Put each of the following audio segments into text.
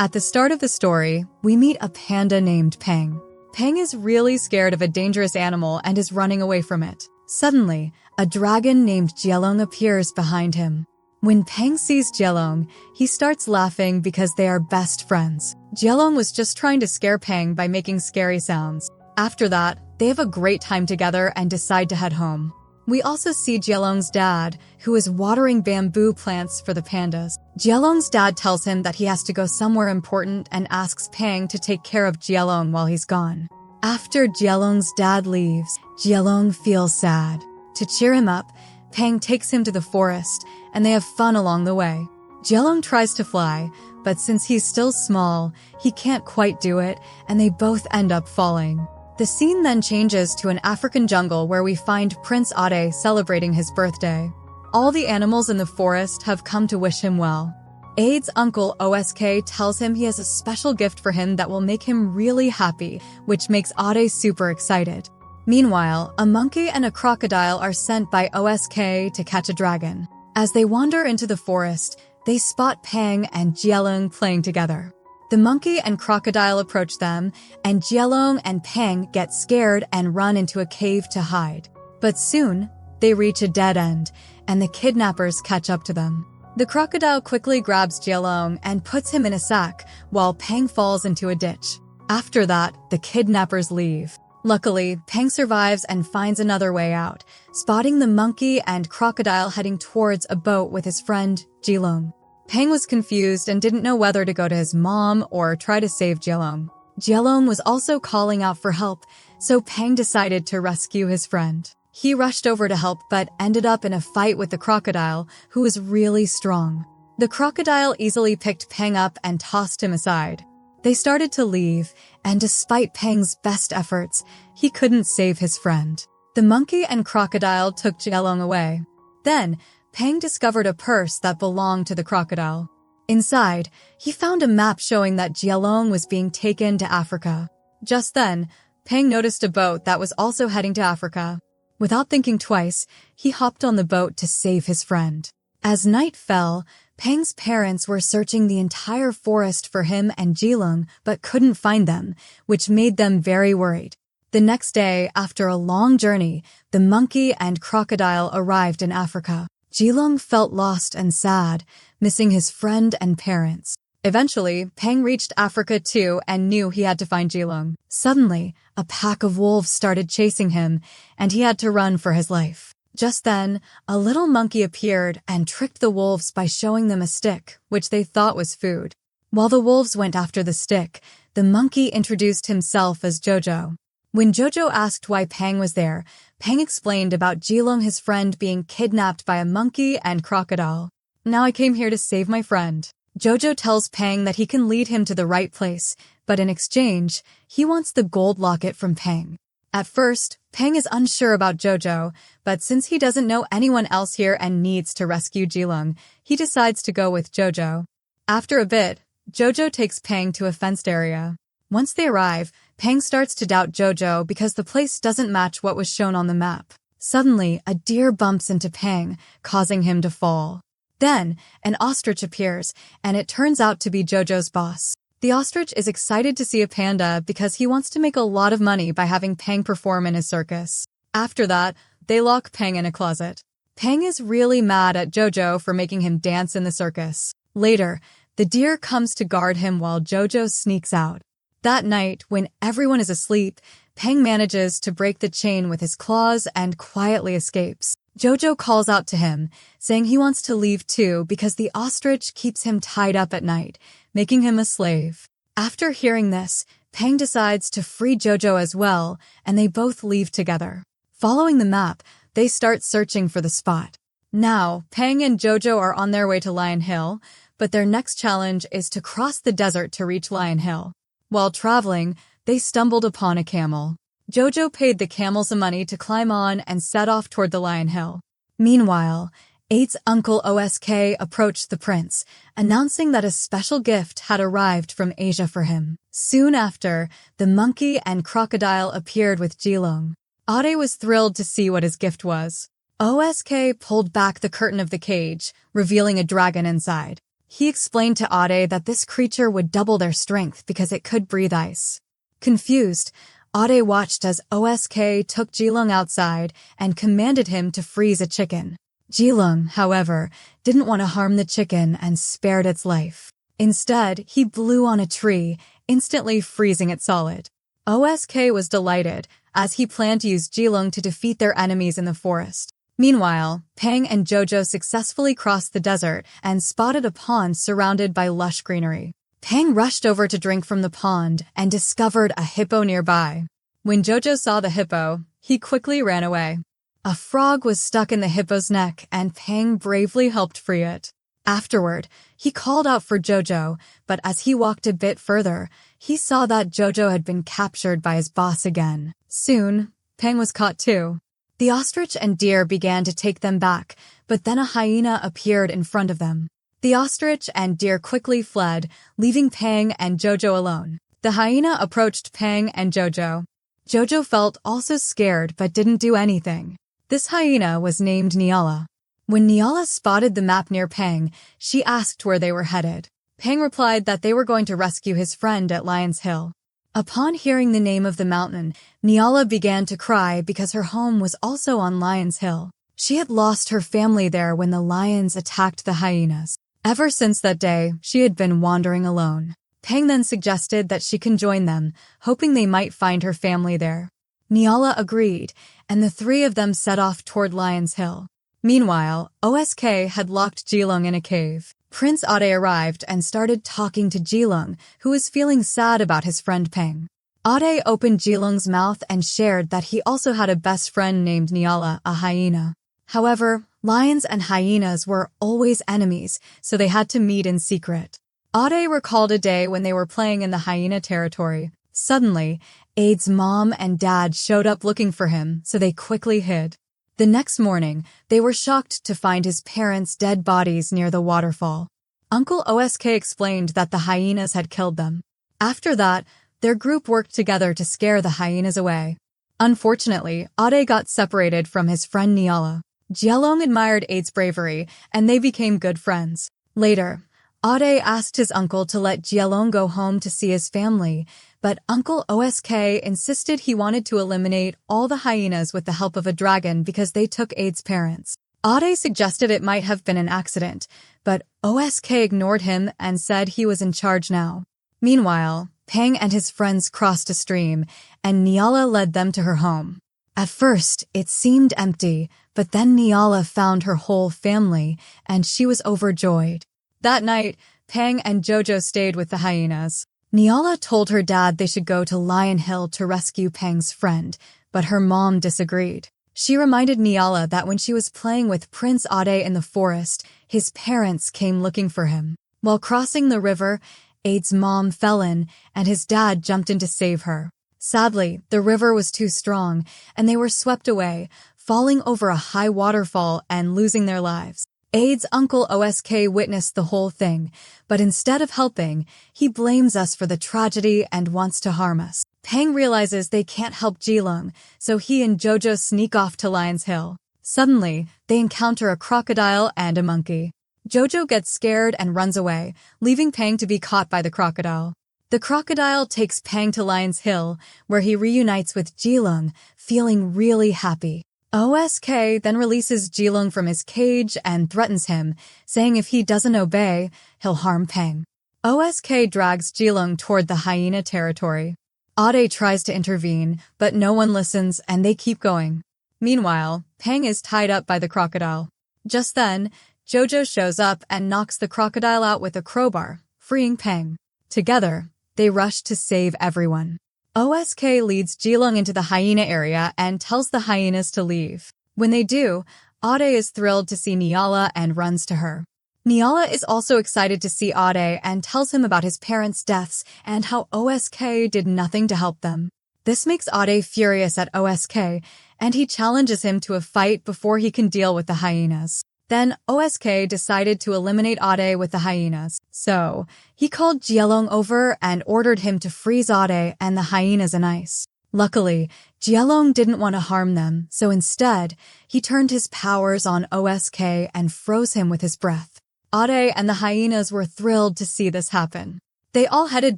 At the start of the story, we meet a panda named Pang. Pang is really scared of a dangerous animal and is running away from it. Suddenly, a dragon named Jielong appears behind him. When Pang sees Jielong, he starts laughing because they are best friends. Jielong was just trying to scare Pang by making scary sounds. After that, they have a great time together and decide to head home. We also see Jielong's dad, who is watering bamboo plants for the pandas. Jielong's dad tells him that he has to go somewhere important and asks Pang to take care of Jielong while he's gone. After Jielong's dad leaves, Jielong feels sad. To cheer him up, Pang takes him to the forest, and they have fun along the way. Jielong tries to fly, but since he's still small, he can't quite do it, and they both end up falling. The scene then changes to an African jungle where we find Prince Ade celebrating his birthday. All the animals in the forest have come to wish him well. Ade's uncle Osk tells him he has a special gift for him that will make him really happy, which makes Ade super excited. Meanwhile, a monkey and a crocodile are sent by Osk to catch a dragon. As they wander into the forest, they spot Pang and Jielong playing together. The monkey and crocodile approach them, and Jielong and Pang get scared and run into a cave to hide. But soon, they reach a dead end, and the kidnappers catch up to them. The crocodile quickly grabs Jielong and puts him in a sack, while Pang falls into a ditch. After that, the kidnappers leave. Luckily, Pang survives and finds another way out, spotting the monkey and crocodile heading towards a boat with his friend, Jielong. Pang was confused and didn't know whether to go to his mom or try to save Jielong. Jielong was also calling out for help, so Pang decided to rescue his friend. He rushed over to help but ended up in a fight with the crocodile, who was really strong. The crocodile easily picked Pang up and tossed him aside. They started to leave, and despite Pang's best efforts, he couldn't save his friend. The monkey and crocodile took Jielong away. Then, Pang discovered a purse that belonged to the crocodile. Inside, he found a map showing that Jielong was being taken to Africa. Just then, Pang noticed a boat that was also heading to Africa. Without thinking twice, he hopped on the boat to save his friend. As night fell, Pang's parents were searching the entire forest for him and Jielong but couldn't find them, which made them very worried. The next day, after a long journey, the monkey and crocodile arrived in Africa. Jielong felt lost and sad, missing his friend and parents. Eventually, Pang reached Africa too and knew he had to find Jielong. Suddenly, a pack of wolves started chasing him, and he had to run for his life. Just then, a little monkey appeared and tricked the wolves by showing them a stick, which they thought was food. While the wolves went after the stick, the monkey introduced himself as Jojo. When Jojo asked why Pang was there, Pang explained about Jielong, his friend, being kidnapped by a monkey and crocodile. "Now I came here to save my friend." Jojo tells Pang that he can lead him to the right place, but in exchange, he wants the gold locket from Pang. At first, Pang is unsure about Jojo, but since he doesn't know anyone else here and needs to rescue Jielong, he decides to go with Jojo. After a bit, Jojo takes Pang to a fenced area. Once they arrive, Pang starts to doubt Jojo because the place doesn't match what was shown on the map. Suddenly, a deer bumps into Pang, causing him to fall. Then, an ostrich appears, and it turns out to be Jojo's boss. The ostrich is excited to see a panda because he wants to make a lot of money by having Pang perform in his circus. After that, they lock Pang in a closet. Pang is really mad at Jojo for making him dance in the circus. Later, the deer comes to guard him while Jojo sneaks out. That night, when everyone is asleep, Pang manages to break the chain with his claws and quietly escapes. Jojo calls out to him, saying he wants to leave too because the ostrich keeps him tied up at night, making him a slave. After hearing this, Pang decides to free Jojo as well, and they both leave together. Following the map, they start searching for the spot. Now, Pang and Jojo are on their way to Lion Hill, but their next challenge is to cross the desert to reach Lion Hill. While traveling, they stumbled upon a camel. Jojo paid the camel some money to climb on and set off toward the Lion Hill. Meanwhile, Ade's uncle Osk approached the prince, announcing that a special gift had arrived from Asia for him. Soon after, the monkey and crocodile appeared with Jielong. Ade was thrilled to see what his gift was. Osk pulled back the curtain of the cage, revealing a dragon inside. He explained to Ade that this creature would double their strength because it could breathe ice. Confused, Ade watched as Osk took Jilong outside and commanded him to freeze a chicken. Jilong, however, didn't want to harm the chicken and spared its life. Instead, he blew on a tree, instantly freezing it solid. Osk was delighted, as he planned to use Jilong to defeat their enemies in the forest. Meanwhile, Pang and Jojo successfully crossed the desert and spotted a pond surrounded by lush greenery. Pang rushed over to drink from the pond and discovered a hippo nearby. When Jojo saw the hippo, he quickly ran away. A frog was stuck in the hippo's neck and Pang bravely helped free it. Afterward, he called out for Jojo, but as he walked a bit further, he saw that Jojo had been captured by his boss again. Soon, Pang was caught too. The ostrich and deer began to take them back, but then a hyena appeared in front of them. The ostrich and deer quickly fled, leaving Pang and Jojo alone. The hyena approached Pang and Jojo. Jojo felt also scared but didn't do anything. This hyena was named Nyala. When Nyala spotted the map near Pang, she asked where they were headed. Pang replied that they were going to rescue his friend at Lion's Hill. Upon hearing the name of the mountain, Nyala began to cry because her home was also on Lion's Hill. She had lost her family there when the lions attacked the hyenas. Ever since that day, she had been wandering alone. Pang then suggested that she can join them, hoping they might find her family there. Nyala agreed, and the three of them set off toward Lion's Hill. Meanwhile, Osk had locked Jilong in a cave. Prince Ade arrived and started talking to Jilong, who was feeling sad about his friend Pang. Ade opened Jilong's mouth and shared that he also had a best friend named Nyala, a hyena. However, lions and hyenas were always enemies, so they had to meet in secret. Ade recalled a day when they were playing in the hyena territory. Suddenly, Ade's mom and dad showed up looking for him, so they quickly hid. The next morning, they were shocked to find his parents' dead bodies near the waterfall. Uncle Osk explained that the hyenas had killed them. After that, their group worked together to scare the hyenas away. Unfortunately, Ade got separated from his friend Nyala. Jilong admired Ade's bravery, and they became good friends. Later, Ade asked his uncle to let Jilong go home to see his family, but Uncle Osk insisted he wanted to eliminate all the hyenas with the help of a dragon because they took Ade's parents. Ade suggested it might have been an accident, but Osk ignored him and said he was in charge now. Meanwhile, Pang and his friends crossed a stream, and Nyala led them to her home. At first, it seemed empty, but then Nyala found her whole family, and she was overjoyed. That night, Pang and Jojo stayed with the hyenas. Nyala told her dad they should go to Lion Hill to rescue Pang's friend, but her mom disagreed. She reminded Nyala that when she was playing with Prince Ade in the forest, his parents came looking for him. While crossing the river, Ade's mom fell in, and his dad jumped in to save her. Sadly, the river was too strong, and they were swept away, falling over a high waterfall and losing their lives. Ade's uncle Osk witnessed the whole thing, but instead of helping, he blames us for the tragedy and wants to harm us. Pang realizes they can't help Jilong, so he and Jojo sneak off to Lion's Hill. Suddenly, they encounter a crocodile and a monkey. Jojo gets scared and runs away, leaving Pang to be caught by the crocodile. The crocodile takes Pang to Lion's Hill, where he reunites with Jilong, feeling really happy. Osk then releases Jilong from his cage and threatens him, saying if he doesn't obey, he'll harm Pang. Osk drags Jilong toward the hyena territory. Ade tries to intervene, but no one listens and they keep going. Meanwhile, Pang is tied up by the crocodile. Just then, Jojo shows up and knocks the crocodile out with a crowbar, freeing Pang. Together, they rush to save everyone. Osk leads Jilong into the hyena area and tells the hyenas to leave. When they do, Ade is thrilled to see Nyala and runs to her. Nyala is also excited to see Ade and tells him about his parents' deaths and how Osk did nothing to help them. This makes Ade furious at Osk, and he challenges him to a fight before he can deal with the hyenas. Then Osk decided to eliminate Ade with the hyenas. So, he called Jilong over and ordered him to freeze Ade and the hyenas in ice. Luckily, Jilong didn't want to harm them, so instead, he turned his powers on Osk and froze him with his breath. Ade and the hyenas were thrilled to see this happen. They all headed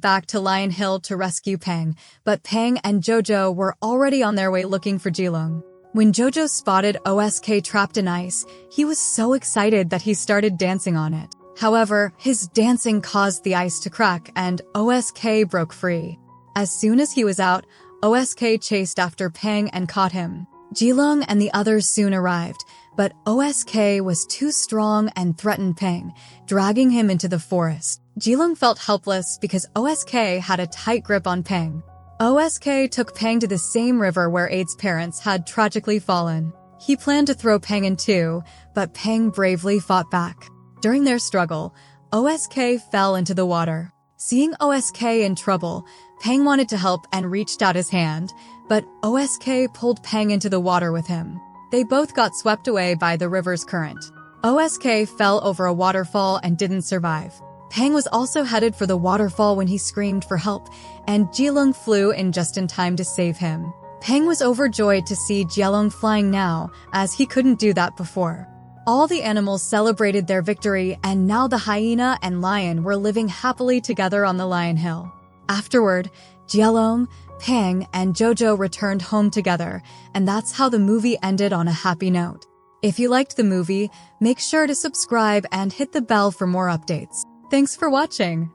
back to Lion Hill to rescue Pang, but Pang and Jojo were already on their way looking for Jilong. When Jojo spotted OSK trapped in ice, he was so excited that he started dancing on it. However, his dancing caused the ice to crack and OSK broke free. As soon as he was out, OSK chased after Pang and caught him. Jilong and the others soon arrived, but OSK was too strong and threatened Pang, dragging him into the forest. Jilong felt helpless because OSK had a tight grip on Pang. OSK took Pang to the same river where Ade's parents had tragically fallen. He planned to throw Pang in too, but Pang bravely fought back. During their struggle, OSK fell into the water. Seeing OSK in trouble, Pang wanted to help and reached out his hand, but OSK pulled Pang into the water with him. They both got swept away by the river's current. OSK fell over a waterfall and didn't survive. Pang was also headed for the waterfall when he screamed for help, and Jilong flew in just in time to save him. Pang was overjoyed to see Jilong flying now, as he couldn't do that before. All the animals celebrated their victory, and now the hyena and lion were living happily together on the Lion Hill. Afterward, Jilong, Pang, and Jojo returned home together, and that's how the movie ended on a happy note. If you liked the movie, make sure to subscribe and hit the bell for more updates. Thanks for watching.